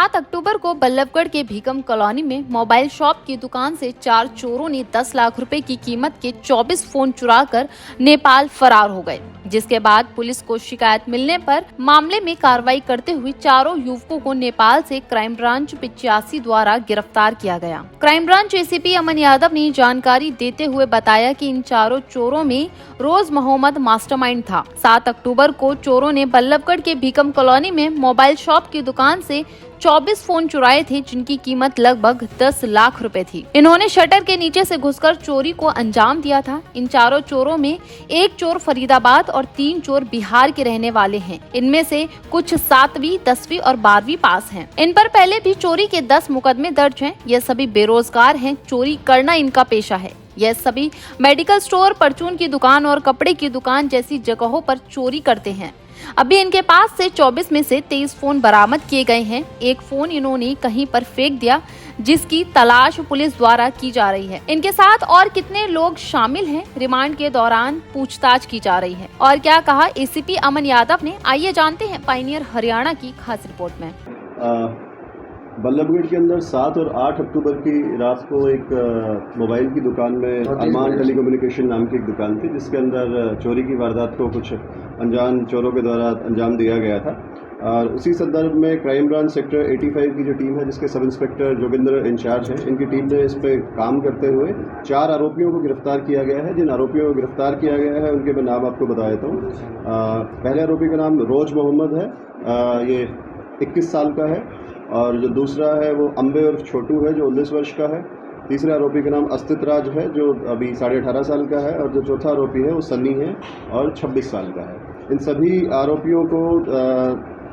7 अक्टूबर को बल्लभगढ़ के भीकम कॉलोनी में मोबाइल शॉप की दुकान से 4 चोरों ने 10 लाख रुपए की कीमत के 24 फोन चुराकर नेपाल फरार हो गए, जिसके बाद पुलिस को शिकायत मिलने पर मामले में कार्रवाई करते हुए चारों युवकों को नेपाल से क्राइम ब्रांच 85 द्वारा गिरफ्तार किया गया। क्राइम ब्रांच एसीपी अमन यादव ने जानकारी देते हुए बताया कि इन चारों चोरों में रोज मोहम्मद मास्टरमाइंड था। 7 अक्टूबर को चोरों ने बल्लभगढ़ के भीकम कॉलोनी में मोबाइल शॉप की दुकान से 24 फोन चुराए थे, जिनकी कीमत लगभग 10 लाख रुपए थी। इन्होंने शटर के नीचे से घुसकर चोरी को अंजाम दिया था। इन चारों चोरों में एक चोर फरीदाबाद और 3 चोर बिहार के रहने वाले हैं। इनमें से कुछ 7वीं, 10वीं और 12वीं पास हैं। इन पर पहले भी चोरी के 10 मुकदमे दर्ज हैं। ये सभी बेरोजगार हैं। चोरी करना इनका पेशा है। यह सभी मेडिकल स्टोर, परचून की दुकान और कपड़े की दुकान जैसी जगहों पर चोरी करते हैं। अभी इनके पास से 24 में से 23 फोन बरामद किए गए हैं। एक फोन इन्होंने कहीं पर फेंक दिया, जिसकी तलाश पुलिस द्वारा की जा रही है। इनके साथ और कितने लोग शामिल हैं, रिमांड के दौरान पूछताछ की जा रही है। और क्या कहा एसीपी अमन यादव ने, आइए जानते हैं पायनियर हरियाणा की खास रिपोर्ट में। बल्लभगढ़ के अंदर 7 और 8 अक्टूबर की रात को एक मोबाइल की दुकान में अरमान टेलीकम्युनिकेशन नाम की एक दुकान थी, जिसके अंदर चोरी की वारदात को कुछ अनजान चोरों के द्वारा अंजाम दिया गया था। और उसी संदर्भ में क्राइम ब्रांच सेक्टर 85 की जो टीम है, जिसके सब इंस्पेक्टर जोगिंदर इंचार्ज हैं, इनकी टीम ने इस पर काम करते हुए 4 आरोपियों को गिरफ्तार किया गया है। जिन आरोपियों को गिरफ्तार किया गया है उनके मैं नाम आपको बता देता हूँ। पहले आरोपी का नाम रोज मोहम्मद है, ये 21 साल का है। और जो दूसरा है वो अम्बे और छोटू है, जो 19 वर्ष का है। तीसरे आरोपी का नाम अस्तित राज है, जो अभी 18.5 साल का है। और जो चौथा आरोपी है वो सन्नी है और 26 साल का है। इन सभी आरोपियों को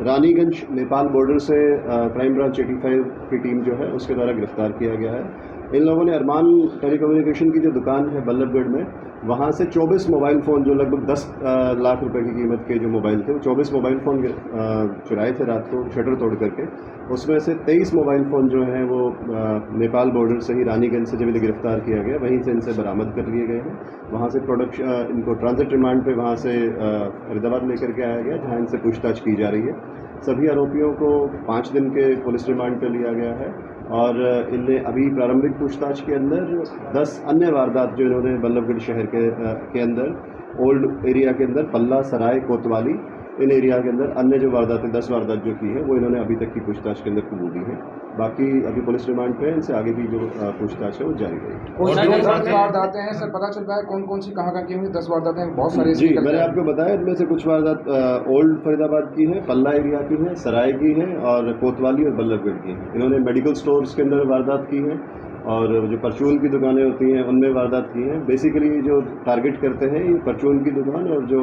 रानीगंज नेपाल बॉर्डर से क्राइम ब्रांच 85 की टीम जो है उसके द्वारा गिरफ्तार किया गया है। इन लोगों ने अरमान टेलीकम्युनिकेशन की जो दुकान है बल्लभगढ़ में, वहाँ से 24 मोबाइल फ़ोन, जो लगभग 10 लाख रुपए की कीमत के जो मोबाइल थे, वो 24 मोबाइल फ़ोन चुराए थे रात को शटर तोड़ करके। उसमें से 23 मोबाइल फ़ोन जो हैं वो नेपाल बॉर्डर से ही रानीगंज से जब इन्हें गिरफ्तार किया गया, वहीं से इनसे बरामद कर लिए गए हैं। वहाँ से इनको ट्रांजिट रिमांड पे वहाँ से फरीदाबाद लेकर के आया गया, जहाँ इनसे पूछताछ की जा रही है। सभी आरोपियों को 5 दिन के पुलिस रिमांड पर लिया गया है। और इनने अभी प्रारंभिक पूछताछ के अंदर 10 अन्य वारदात जो इन्होंने बल्लभगढ़ शहर के अंदर ओल्ड एरिया के अंदर पल्ला, सराय, कोतवाली, इन एरिया के अंदर अन्य जो वारदातें 10 वारदात जो की है वो इन्होंने अभी तक की पूछताछ के अंदर कबूल दी है। बाकी अभी पुलिस रिमांड पे है, इनसे आगे की जो पूछताछ है वो जारी रहेगी। वारदातें हैं सर, पता चल रहा है कौन कौन सी कहाँ की होंगी? 10 वारदातें बहुत सारी। जी, मैंने आपको बताया, इनमें से कुछ वारदात ओल्ड फरीदाबाद की है, पल्ला एरिया की है, सराय की है और कोतवाली और बल्लभगढ़ की है। इन्होंने मेडिकल स्टोर्स के अंदर वारदात की है और जो परचून की दुकानें होती हैं उनमें वारदात की हैं। बेसिकली जो टारगेट करते हैं ये परचून की दुकान और जो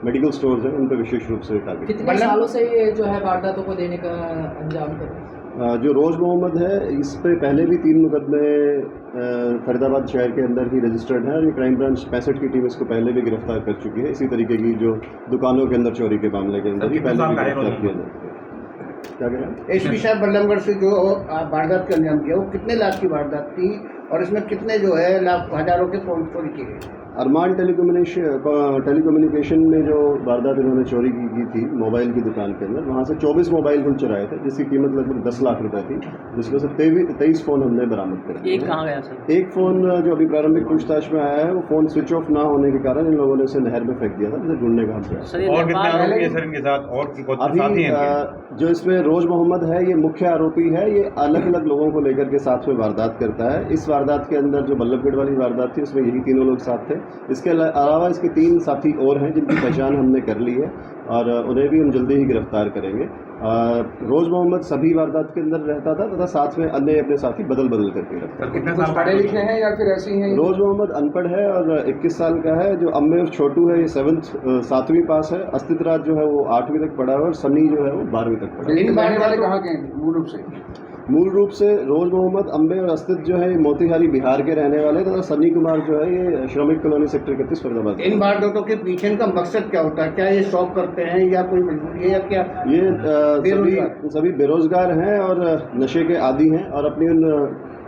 मेडिकल स्टोर्स हैं उन पर विशेष रूप से टारगेट। कितने सालों से ये जो है वारदातों को देने का अंजाम कर रहे हैं? जो रोज मोहम्मद है, इस पे पहले भी 3 मुकदमे फरीदाबाद शहर के अंदर ही रजिस्टर्ड हैं और ये क्राइम ब्रांच 65 की टीम इसको पहले भी गिरफ्तार कर चुकी है। इसी तरीके की जो दुकानों के अंदर चोरी के मामले के अंदर ही पहले भी गिरफ्तार किया जाता है। क्या कह रहे हैं? एसपी साहब, बल्लभगढ़ से जो वारदात का अंजाम किया वो कितने लाख की वारदात थी और इसमें कितने जो है लाख हजारों के फोन चोरी किए गए? अरमान टेलीकम्युनिकेशन में जो वारदात इन्होंने चोरी की थी मोबाइल की दुकान के अंदर, वहाँ से 24 मोबाइल फोन चुराए थे, जिसकी कीमत लगभग 10 लाख रुपए थी, जिसमें से 23 फ़ोन हमने बरामद कर दिए। एक कहाँ गया सर? एक फ़ोन जो अभी प्रारंभिक पूछताछ में आया है, वो फ़ोन स्विच ऑफ ना होने के कारण इन लोगों ने उसे नहर में फेंक दिया था, जिसे ढूंढने का हम प्रयास। और कितने आरोपी हैं सर इनके साथ? और अभी जो इसमें रोज मोहम्मद है, ये मुख्य आरोपी है। ये अलग अलग लोगों को लेकर के साथ में वारदात करता है। इस वारदात के अंदर जो बल्लभगढ़ वाली वारदात थी उसमें यही तीनों लोग साथ थे। इसके अलावा इसके 3 साथी और हैं जिनकी पहचान हमने कर ली है और उन्हें भी हम जल्दी ही गिरफ्तार करेंगे। रोज मोहम्मद सभी वारदात के अंदर रहता था तथा साथ में अन्य अपने साथी बदल करके रखता था। पढ़े लिखे हैं या फिर ऐसे ही हैं? रोज मोहम्मद अनपढ़ है और 21 साल का है। जो अम्बे और छोटू है ये 7वीं पास है। अस्तित राज जो है वो 8वीं तक पढ़ा है और सन्नी जो है वो 12वीं तक पढ़ा है। इन मारने वाले कहाँ के हैं मूल रूप से? मूल रूप से रोज मोहम्मद, अम्बे और अस्तित जो है मोतिहारी बिहार के रहने वाले, तथा सन्नी कुमार जो है ये श्रमिक कॉलोनी सेक्टर 31 फरीदाबाद। इन वारदातों के पीछे का मकसद क्या होता है? क्या ये शौक करते हैं या कोई मजबूरी है या क्या? ये सभी बेरोजगार हैं और नशे के आदी हैं और अपनी उन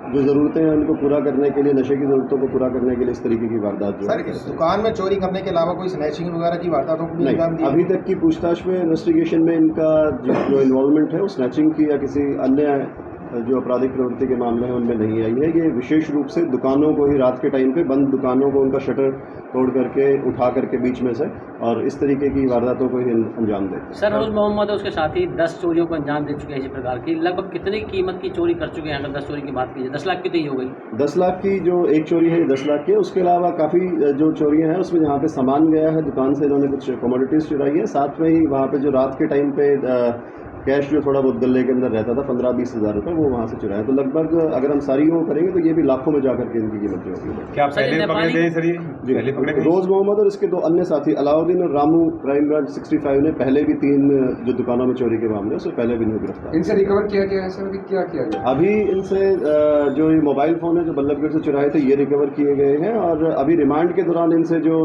जो ज़रूरतें हैं उनको पूरा करने के लिए, नशे की ज़रूरतों को पूरा करने के लिए इस तरीके की वारदात जो सर है। इस दुकान में चोरी करने के अलावा कोई स्नैचिंग वगैरह की वारदातों को भी अंजाम नहीं, दिया? अभी तक की पूछताछ में, इन्वेस्टिगेशन में इनका जो इन्वॉल्वमेंट है वो स्नैचिंग की या किसी अन्य जो आपराधिक प्रवृत्ति के मामले हैं उनमें नहीं आई है। ये विशेष रूप से दुकानों को ही रात के टाइम पे बंद दुकानों को उनका शटर तोड़ करके उठा करके बीच में से और इस तरीके की वारदातों को ही अंजाम देते। सर रोज मोहम्मद और उसके साथी 10 चोरियों को अंजाम दे चुके हैं इसी प्रकार की। लगभग कितनी कीमत की चोरी कर चुके हैं? अगर 10 चोरी की बात कीजिए 10 लाख की तो ही हो गई। 10 लाख की जो एक चोरी है 10 लाख की है। उसके अलावा काफ़ी जो चोरियां हैं उसमें जहाँ पे सामान गया है दुकान से, इन्होंने कुछ कमोडिटीज़ चुराई है। साथ में ही वहाँ पे जो रात के टाइम पे कैश जो थोड़ा बहुत गले के अंदर रहता था 15-20 हज़ार रुपये, वो वहाँ से चुराया। तो लगभग अगर हम सारी वो करेंगे तो ये भी लाखों में जाकर के इनकी कीमत जो होगी। क्या आप पहले पकड़े गए सर? ये जी, पहले पकड़े गए? रोज़ मोहम्मद और इसके 2 अन्य साथी अलाउद्दीन और रामू क्राइम ब्रांच 65 ने पहले भी 3 जो दुकानों में चोरी के मामले उससे पहले भी इन्हें गिरफ्तार। इनसे रिकवर किया गया है सर? अभी क्या किया गया? अभी इनसे जो ये मोबाइल फ़ोन है जो बल्लभगढ़ से चुराए थे ये रिकवर किए गए हैं और अभी रिमांड के दौरान इनसे जो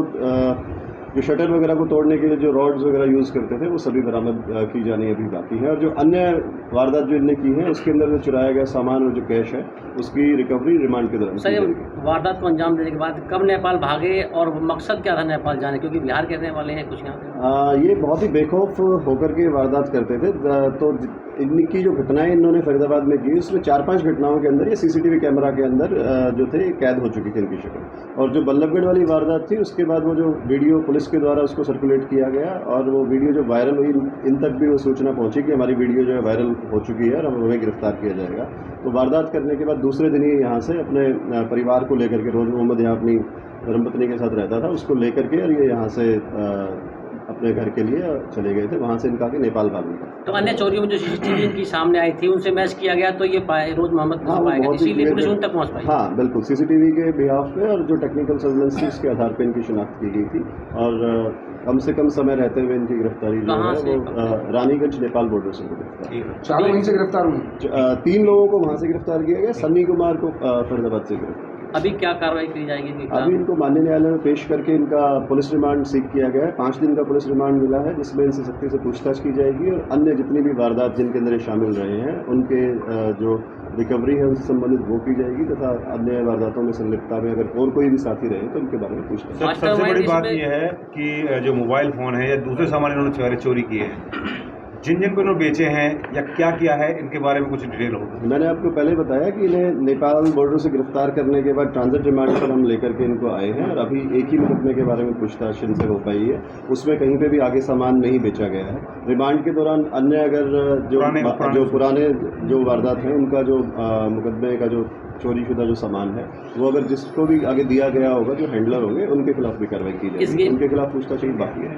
शटर वगैरह को तोड़ने के लिए जो रॉड्स वगैरह यूज़ करते थे वो सभी बरामद की जानी अभी बाकी है। और जो अन्य वारदात जो इनने की है उसके अंदर जो चुराया गया सामान और जो कैश है उसकी रिकवरी रिमांड के दौरान सर की ये जाएगी। वारदात को अंजाम देने के बाद कब नेपाल भागे और मकसद क्या था नेपाल जाने? क्योंकि बिहार के रहने वाले हैं कुछ यहाँ पे। ये बहुत ही बेखौफ होकर के वारदात करते थे। तो इनकी जो घटनाएं इन्होंने फरीदाबाद में की उसमें 4-5 घटनाओं के अंदर ये सीसीटीवी कैमरा के अंदर जो थे कैद हो चुकी थी इनकी शक्ल। और जो बल्लभगढ़ वाली वारदात थी उसके बाद वो जो वीडियो पुलिस के द्वारा उसको सर्कुलेट किया गया और वो वीडियो जो वायरल हुई इन तक भी वो सूचना पहुंची कि हमारी वीडियो जो है वायरल हो चुकी है और हमें गिरफ्तार किया जाएगा। तो वारदात करने के बाद दूसरे दिन ही यहाँ से अपने परिवार को लेकर के, रोज़ मोहम्मद यहाँ अपनी धर्मपत्नी के साथ रहता था, उसको लेकर के और ये यहाँ से अपने घर के लिए चले गए थे। वहाँ से इनका कि नेपाल भाग निकला। तो अन्य चोरियों में जो सीसीटीवी इनकी सामने आई थी उनसे मैच किया गया तो ये रोज मोहम्मद हाँ, पाया गया, बहुत ही इसीलिए पुलिस clear उन तक पहुँच पाई। हाँ बिल्कुल, सीसीटीवी के बिहाफ पे और जो टेक्निकल सर्विलेंस थी उसके आधार पे इनकी शिनाख्त की गई थी और कम से कम समय रहते हुए इनकी गिरफ्तारी जो कहाँ है से? वो रानीगंज नेपाल बॉर्डर से गिरफ्तार। चारों वहीं से गिरफ्तार हुए? 3 लोगों को वहाँ से गिरफ्तार किया गया, सन्नी कुमार को फरीदाबाद से गिरफ्तार। अभी क्या कार्रवाई की जाएगी इनके खिलाफ? अभी इनको माननीय न्यायालय में पेश करके इनका पुलिस रिमांड सीख किया गया है। 5 दिन का पुलिस रिमांड मिला है जिसमें इनसे सख्ती से पूछताछ की जाएगी और अन्य जितनी भी वारदात जिनके अंदर ये शामिल रहे हैं उनके जो रिकवरी है उनसे संबंधित वो की जाएगी तथा अन्य वारदातों में संलिप्तता में अगर और कोई भी साथी रहे तो उनके बारे में पूछताछ। सबसे बड़ी बात यह है कि जो मोबाइल फ़ोन है या दूसरे सामान इन्होंने चोरी किए हैं, जिन जिन को इन्होंने बेचे हैं या क्या किया है, इनके बारे में कुछ डिटेल होगा? मैंने आपको पहले बताया कि इन्हें नेपाल बॉर्डर से गिरफ्तार करने के बाद ट्रांजिट रिमांड पर हम लेकर के इनको आए हैं और अभी एक ही मुकदमे के बारे में पूछताछ इनसे हो पाई है, उसमें कहीं पे भी आगे सामान नहीं बेचा गया है। रिमांड के दौरान अन्य अगर जो पुराने जो वारदात हैं उनका जो मुकदमे का जो चोरीशुदा जो सामान है वो अगर जिसको भी आगे दिया गया होगा जो हैंडलर होंगे उनके खिलाफ भी कार्रवाई की जाएगी। उनके खिलाफ पूछताछ बाकी है।